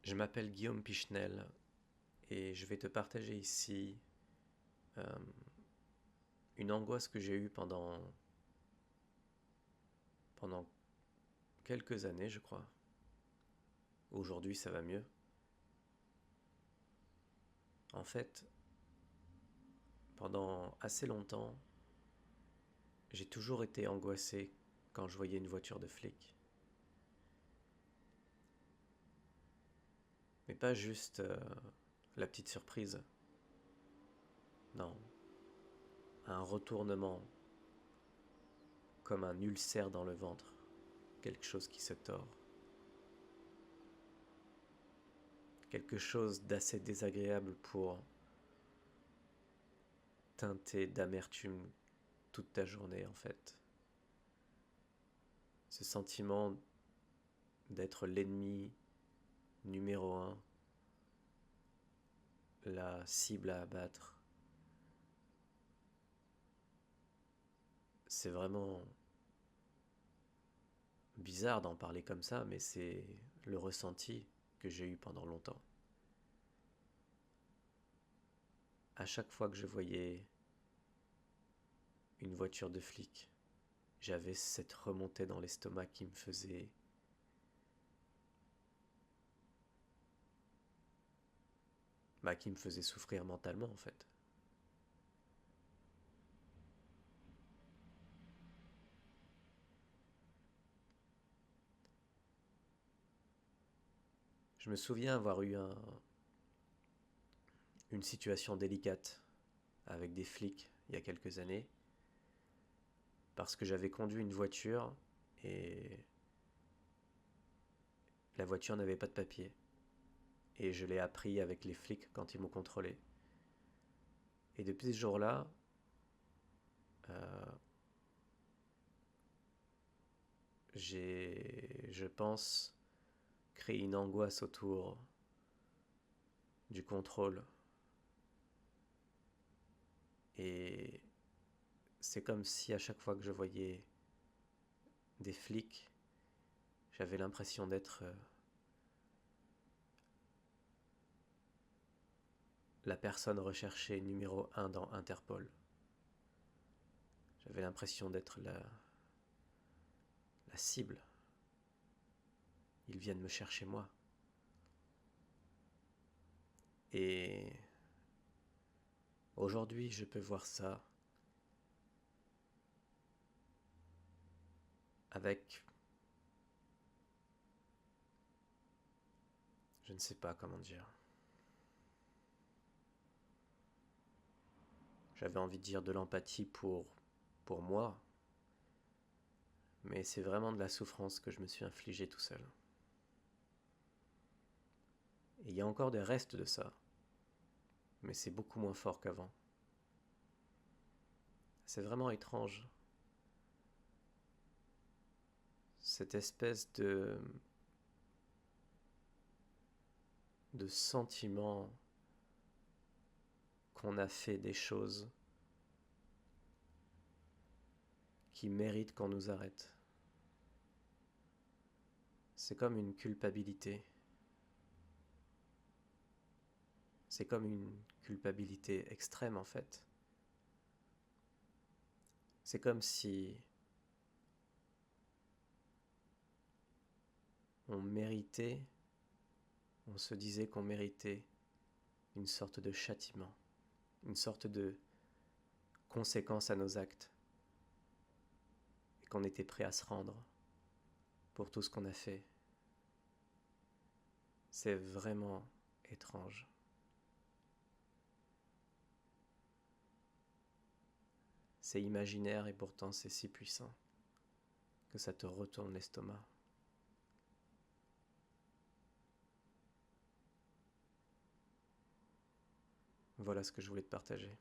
Je m'appelle Guillaume Pichenel et je vais te partager ici euh, une angoisse que j'ai eue pendant quelques années, je crois. Aujourd'hui, ça va mieux. En fait, pendant assez longtemps, j'ai toujours été angoissé quand je voyais une voiture de flic. Mais pas juste la petite surprise. Non, un retournement comme un ulcère dans le ventre, quelque chose qui se tord. Quelque chose d'assez désagréable pour teinter d'amertume toute ta journée en fait. Ce sentiment d'être l'ennemi numéro un, la cible à abattre, c'est vraiment bizarre d'en parler comme ça, mais c'est le ressenti que j'ai eu pendant longtemps. À chaque fois que je voyais une voiture de flic, j'avais cette remontée dans l'estomac qui me faisait souffrir mentalement en fait. Je me souviens avoir eu une situation délicate avec des flics il y a quelques années parce que j'avais conduit une voiture et la voiture n'avait pas de papier. Et je l'ai appris avec les flics quand ils m'ont contrôlé. Et depuis ce jour-là, euh, je pense, créé une angoisse autour du contrôle. Et c'est comme si à chaque fois que je voyais des flics, j'avais l'impression d'être la personne recherchée numéro un dans Interpol. J'avais l'impression d'être la cible. Ils viennent me chercher moi. Et aujourd'hui, je peux voir ça avec, je ne sais pas comment dire. J'avais envie de dire de l'empathie pour moi, mais c'est vraiment de la souffrance que je me suis infligée tout seul. Et il y a encore des restes de ça, mais c'est beaucoup moins fort qu'avant. C'est vraiment étrange, cette espèce de sentiment qu'on a fait des choses qui méritent qu'on nous arrête. C'est comme une culpabilité. C'est comme une culpabilité extrême en fait. C'est comme si on méritait, on se disait qu'on méritait une sorte de châtiment, une sorte de conséquence à nos actes, et qu'on était prêt à se rendre pour tout ce qu'on a fait. C'est vraiment étrange. C'est imaginaire et pourtant c'est si puissant que ça te retourne l'estomac. Voilà ce que je voulais te partager.